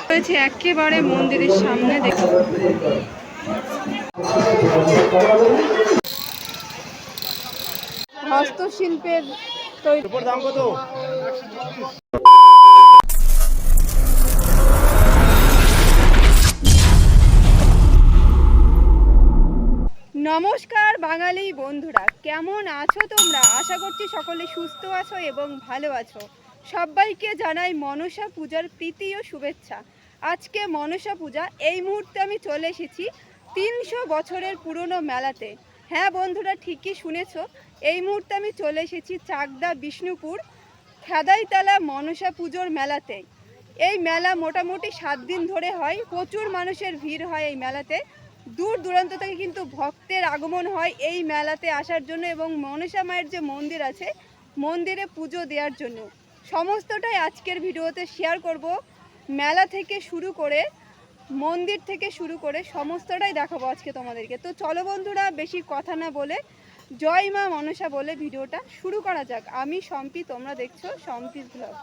রয়েছে একেবারে মন্দিরের সামনে দেখো হস্তশিল্পের তৈরি। দাম কত? নমস্কার বাঙালি বন্ধুরা, কেমন আছো তোমরা? আশা করছি সকলে সুস্থ আছো এবং ভালো আছো। সবাইকে জানাই মনসা পূজার প্রীতি ও শুভেচ্ছা। আজকে মনসা পূজা, এই মুহূর্তে আমি চলে এসেছি 300 বছরের পুরনো মেলাতে। হ্যাঁ বন্ধুরা, ঠিকই শুনেছ, এই মুহূর্তে আমি চলে এসেছি চাকদা বিষ্ণুপুর খেদাইতলা মনসা পুজোর মেলাতে। এই মেলা মোটামুটি 7 দিন ধরে হয়। প্রচুর মানুষের ভিড় হয় এই মেলাতে। দূর দূরান্ত থেকে কিন্তু ভক্তের আগমন হয় এই মেলাতে আসার জন্য এবং মনসা মায়ের যে মন্দির আছে মন্দিরে পুজো দেওয়ার জন্য। সমস্তটাই আজকের ভিডিওতে শেয়ার করব। মেলা থেকে শুরু করে মন্দির থেকে শুরু করে সমস্তটাই দেখাবো আজকে তোমাদেরকে। তো চলো বন্ধুরা, বেশি কথা না বলে জয় মা মনসা বলে ভিডিওটা শুরু করা যাক। আমি সম্পি, তোমরা দেখছো সম্পিস ব্লগ।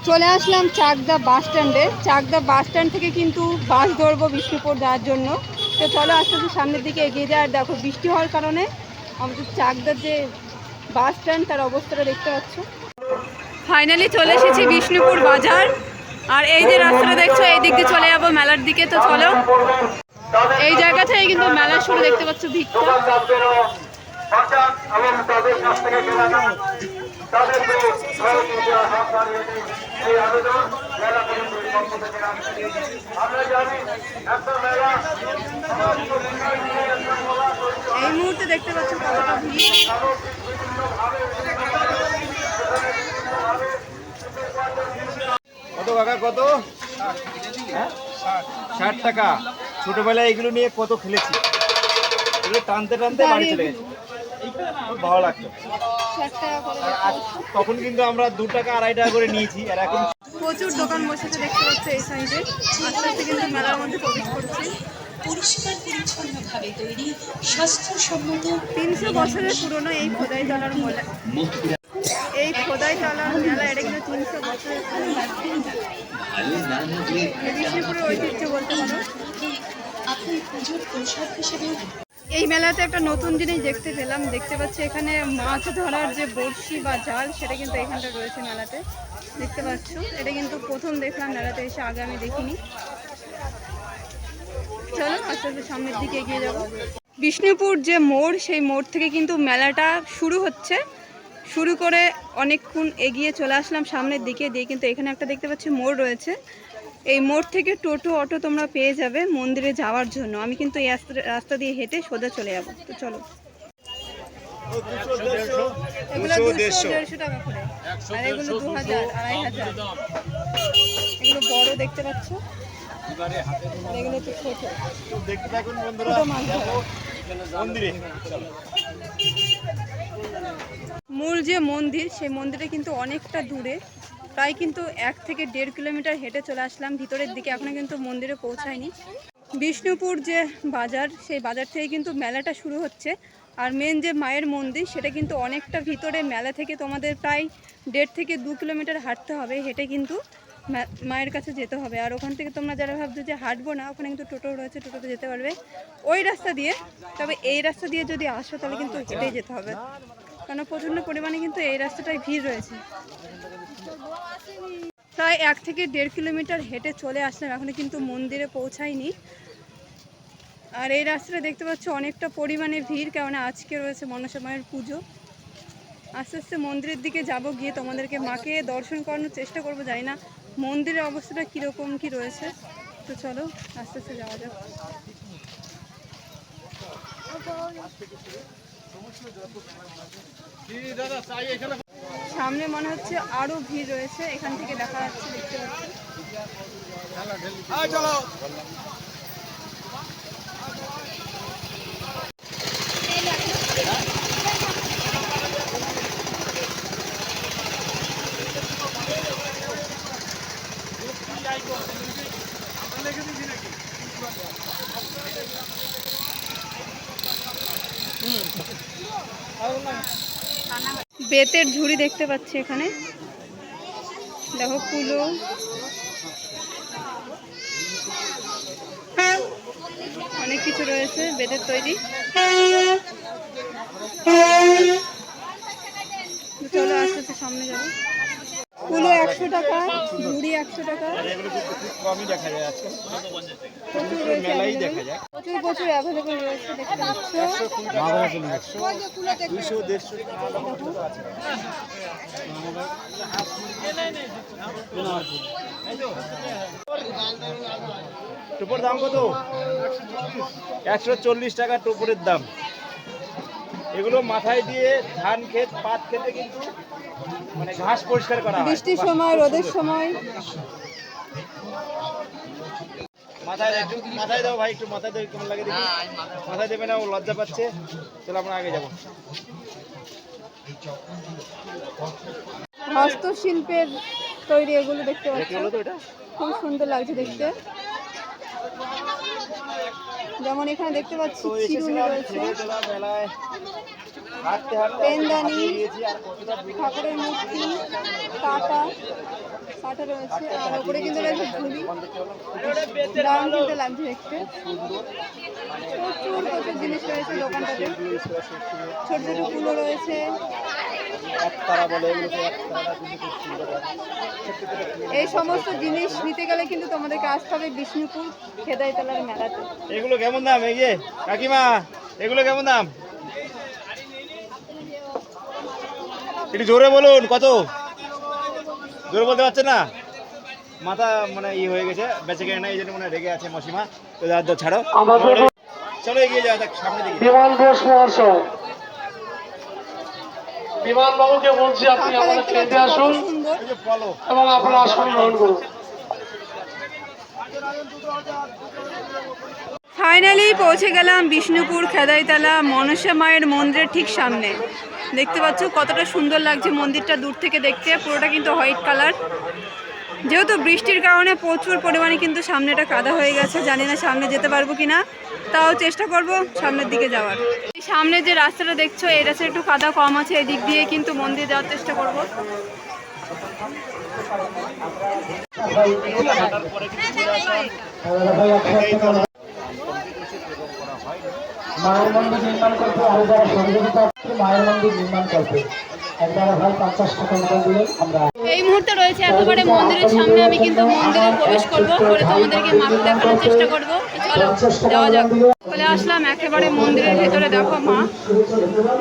চলে আসলাম চাকদা বাস স্ট্যান্ডে। চাকদা বাস স্ট্যান্ড থেকে কিন্তু বাস ধরবো বিষ্ণুপুর যাওয়ার জন্য। তো চলো আস্তে আস্তে সামনের দিকে এগিয়ে যায়। আর দেখো, বৃষ্টি হওয়ার কারণে আমাদের চাকদার যে বাস স্ট্যান্ড তার অবস্থাটা দেখতে পাচ্ছ। ফাইনালি চলে এসেছি বিষ্ণুপুর বাজার। আর এই যে রাস্তাটা দেখছো, এই দিক দিয়ে চলে যাবো মেলার দিকে। তো চলো, এই জায়গা থেকে কিন্তু মেলার শুরু দেখতে পাচ্ছ ভিড়টা। এই মুহূর্তে দেখতে পাচ্ছ কতটা ভিড়। কত কাকা, কত? 60 টাকা। ছোটবেলায় এগুলো নিয়ে কত খেলেছি, এগুলো টানতে টানতে বাড়ি চলে গেছি, ভালো লাগতো। তখন কিন্তু আমরা 2 টাকা 2.5 টাকা করে নিয়েছি। আর এখন প্রচুর দোকান বসেছে দেখতে পাচ্ছ এই সাইডে। আস্তে আস্তে কিন্তু মেলার মধ্যে প্রবেশ করছে। পরিষ্কার পরিচ্ছন্নভাবে তৈরি স্বাস্থ্যসম্মত 300 বছরের পুরনো এই খোদাইতলার মেলা। এই খোদাইতলার মেলা, এটা কিন্তু 300 বছরের পুরনো। বিষ্ণুপুরের ঐতিহ্য বলতে পারো। এই মেলাতে একটা নতুন জিনিস দেখতে পেলাম। দেখতে পাচ্ছি এখানে মাছ ধরার যে বড়শি বা জাল, সেটা কিন্তু এখানটা রয়েছে মেলাতে। দেখতে পাচ্ছ, এটা কিন্তু প্রথম দেখলাম মেলাতে এসে, আগে আমি দেখিনি। চলো আস্তে আস্তে সামনের দিকে এগিয়ে যাবো। বিষ্ণুপুর যে মোড়, সেই মোড় থেকে কিন্তু মেলাটা শুরু হচ্ছে। শুরু করে অনেকক্ষণ এগিয়ে চলে আসলাম সামনের দিকে দিয়ে, কিন্তু এখানে একটা দেখতে পাচ্ছি মোড় রয়েছে। এই মোড় থেকে টোটো অটো তোমরা পেয়ে যাবে মন্দিরে যাওয়ার জন্য। আমি কিন্তু এই রাস্তা দিয়ে হেঁটে সোজা চলে যাবো। তো চলো। এগুলো 200-150 টাকা করে, আর এগুলো 2000, 2500। এগুলো বড় দেখতে পাচ্ছ, এগুলো তো ছোট। দেখতে থাকুন বন্ধুরা মন্দিরে। মূল যে মন্দির, সেই মন্দিরে কিন্তু অনেকটা দূরে, প্রায় কিন্তু 1 থেকে 1.5 কিলোমিটার হেঁটে চলে আসলাম ভিতরের দিকে। এখনো কিন্তু মন্দিরে পৌঁছায়নি। বিষ্ণুপুর যে বাজার, সেই বাজার থেকে কিন্তু মেলাটা শুরু হচ্ছে। আর মেন যে মায়ের মন্দির, সেটা কিন্তু অনেকটা ভিতরে। মেলা থেকে তোমাদের প্রায় 1.5 থেকে 2 কিলোমিটার হাঁটতে হবে, হেঁটে কিন্তু মায়ের কাছে যেতে হবে। আর ওখান থেকে তোমরা যারা ভাবছো যে হাঁটবো না, ওখানে কিন্তু টোটো রয়েছে, টোটোতে যেতে পারবে ওই রাস্তা দিয়ে। তবে এই রাস্তা দিয়ে যদি আসো তাহলে কিন্তু হেঁটেই যেতে হবে, কারণ প্রচণ্ড পরিমাণে কিন্তু এই রাস্তাটায় ভিড় রয়েছে। প্রায় 1 থেকে 1.5 কিলোমিটার হেঁটে চলে আসলাম, এখনো কিন্তু মন্দিরে পৌঁছায়নি। আর এই রাস্তাটা দেখতে পাচ্ছ অনেকটা পরিমাণে ভিড়, কেননা আজকে রয়েছে মনসা মায়ের পুজো। আস্তে আস্তে মন্দিরের দিকে যাব, গিয়ে তোমাদেরকে মাকে দর্শন করানোর চেষ্টা করব। জানি না মন্দিরের অবস্থাটা কীরকম কী রয়েছে। তো চলো আস্তে আস্তে যাওয়া যাক। সামনে মনে হচ্ছে আরো ভিড় রয়েছে, এখান থেকে দেখা যাচ্ছে, দেখতে পাচ্ছি। বেতের ঝুড়ি দেখতে পাচ্ছি এখানে। দেখো কুলো, অনেক কিছু রয়েছে বেতের তৈরি। চলো আস্তে আস্তে সামনে যাবো। কুলো 100 টাকা, ঝুড়ি 100 টাকা। এগুলো কিন্তু খুব কমই দেখা যায় আজকাল, প্রচুর রয়েছে, মেলাই দেখা যায়। প্রচুর অ্যাভেলেবল রয়েছে, দেখতে পাচ্ছ। 200-150 আছে। টোপর দাম কত? 140 টাকা টোপরের দাম। এগুলো মাথায় দিয়ে ধান ক্ষেত পাট খেতে কিন্তু মানে ঘাস পরিষ্কার করা হয় বৃষ্টির সময়, রোদের সময়। মাথায় দাও ভাই, একটু মাথায় দাও, কেমন লাগে দেখি। মাথায় দেবে না, ও লজ্জা পাচ্ছে। চলো আমরা আগে যাবো। হস্তশিল্পের তৈরি এগুলো দেখতে পাচ্ছ, হলো তো এটা। খুব সুন্দর লাগছে দেখতে। যেমন এখানে দেখতে পাচ্ছি তো চিরুনি এসেছিলাম রয়েছে, ছেলেবেলা মেলায়, হাঁটতে হাঁটতে পেনদানি, হাঁপিয়ে গিয়েছি। আর কতটা দূরে ঠাকুরের মূর্তি, কাটা কাটা রয়েছে, আর ওপরে কিন্তু রয়েছে ঝুড়ি। দারুণ কিন্তু লাগছে দেখতে। প্রচুর জিনিস রয়েছে দোকানটাতে। ছোট ছোট কুলো রয়েছে। একতারা বলে, এগুলোকে একতারা কিন্তু খুব সুন্দর লাগে। এই সমস্ত জিনিস নিতে গেলে কিন্তু তোমাদেরকে আসতে হবে বিষ্ণুপুর খেদাইতলার মেলাতে। এগুলো কেমন দাম? এই যে কাকিমা, এগুলো কেমন দাম? একটু জোরে বলুন, কত? জোরে বলতে পারছে না, মাথা মানে হয়ে গেছে, বেঁচে গেছে না, এই জন্য মনে রেগে আছে মসিমা। তো ছাড়ো, চলো এগিয়ে যাওয়া যাক সামনে দিকে। বিমান ঘোষ মহাশয়, বিমান বাবুকে বলছি আপনি আমাদের ট্রেনে আসুন সুন্দর। এই যে পলো, এবং আপনার আসন গ্রহণ করুন। ফাইনালি পৌঁছে গেলাম বিষ্ণুপুর খেদাইতলা মনসা মায়ের মন্দিরের ঠিক সামনে। দেখতে পাচ্ছ কতটা সুন্দর লাগছে মন্দিরটা দূর থেকে দেখতে। পুরোটা কিন্তু হোয়াইট কালার। যেহেতু বৃষ্টির কারণে প্রচুর পরিমাণে কিন্তু সামনেটা কাদা হয়ে গেছে, জানি না সামনে যেতে পারবো কিনা, তাও চেষ্টা করব সামনের দিকে যাওয়ার। এই সামনে যে রাস্তাটা দেখছো এই রাস্তায় একটু কাদা কম আছে, এদিক দিয়ে কিন্তু মন্দির যাওয়ার চেষ্টা করব। মায়ের মন্দির নির্মাণ করতে আরো যারা সহযোগিতা মায়ের মন্দির নির্মাণ করতে একবার ভাই 50 টাকা মতো দিলে আমরা। এই মুহূর্তে রয়েছে একেবারে মন্দিরের সামনে। আমি কিন্তু মন্দিরে প্রবেশ করব, করে তোমাদেরকে মাকে দেখানোর চেষ্টা করব। চলো যাওয়া যাক। চলে আসলাম একেবারে মন্দিরের ভেতরে। দেখো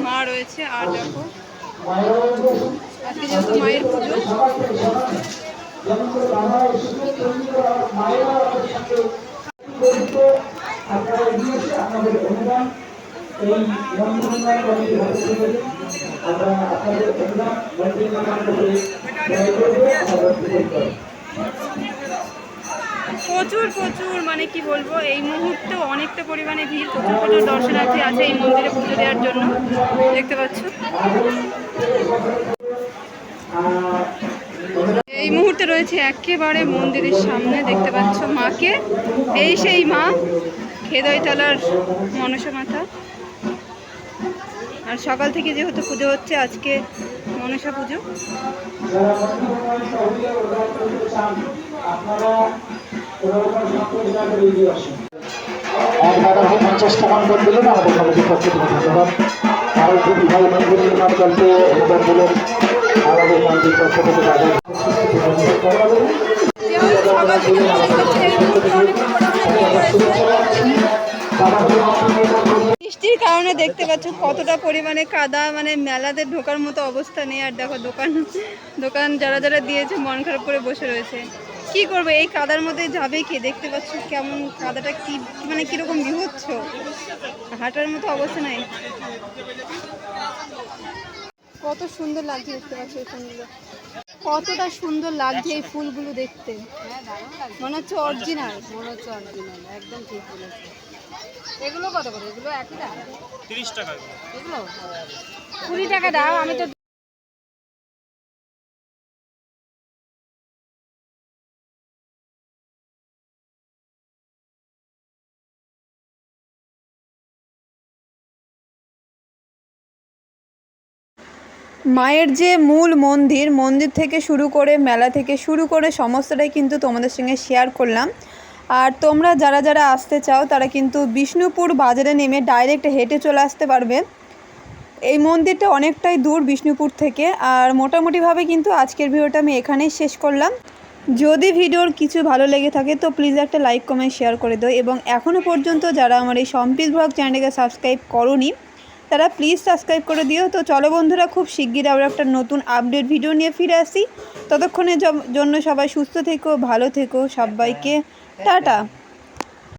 মা রয়েছে, আর দেখো আজকে যেহেতু মায়ের পুজো। প্রচুর মানে কি বলবো, এই মুহূর্তে অনেকটা পরিমাণে ভিড়। প্রচুর দর্শনার্থী আছে এই মন্দিরে পুজো দেওয়ার জন্য, দেখতে পাচ্ছ। এই মুহূর্তে রয়েছে একেবারে মন্দিরের সামনে, দেখতে পাচ্ছ মাকে। এই সেই মা খেদাইতলার মনসা মাতা। আর সকাল থেকে যেহেতু পুজো হচ্ছে, আজকে মনসা পুজো। একবার 50 টাকা করে দিলেন আমাদের কমিটির পক্ষ থেকে ধন্যবাদ। আর যদি ভাই মন্দির নির্মাণ করতে অনুদান দিলেন আমাদের মন্দির পক্ষ থেকে তাদের বৃষ্টির কারণে দেখতে পাচ্ছ কতটা পরিমাণে কাদা, মানে মেলাতে ঢোকার মতো অবস্থা নেই। আর দেখো দোকান যারা দিয়েছে মন খারাপ করে বসে রয়েছে। কি করবে, এই কাদার মধ্যে যাবে কি? দেখতে পাচ্ছ কেমন কাদাটা, কি মানে কিরকম বিভৎস, হাঁটার মতো অবস্থা নাই। কত সুন্দর লাগছে, দেখতে পাচ্ছ এই ফুলগুলো, কতটা সুন্দর লাগছে এই ফুলগুলো দেখতে। মনে হচ্ছে অরিজিনাল, একদম ঠিক বলেছে। এগুলো কত করে? এগুলো একই দাম, 30 টাকা। এগুলো 20 টাকা দাও। আমি তো মায়ের যে মূল মন্দির থেকে শুরু করে মেলা থেকে শুরু করে সমস্তটাই কিন্তু তোমাদের সঙ্গে শেয়ার করলাম। আর তোমরা যারা যারা আসতে চাও তারা কিন্তু বিষ্ণুপুর বাজারে নেমে ডাইরেক্ট হেঁটে চলে আসতে পারবে। এই মন্দিরটা অনেকটাই দূর বিষ্ণুপুর থেকে। আর মোটামুটিভাবে কিন্তু আজকের ভিডিওটা আমি এখানেই শেষ করলাম। যদি ভিডিওর কিছু ভালো লেগে থাকে তো প্লিজ একটা লাইক কমেন্ট শেয়ার করে দাও, এবং এখনও পর্যন্ত যারা আমার এই সম্পিস ব্লগ চ্যানেলকে সাবস্ক্রাইব করোনি তারা প্লিজ সাবস্ক্রাইব করে দিও। তো চলো বন্ধুরা, খুব শিগগির আবার একটা নতুন আপডেট ভিডিও নিয়ে ফিরে আসি। ততক্ষণের জন্য সবাই সুস্থ থেকো, ভালো থেকো, সবাইকে টাটা।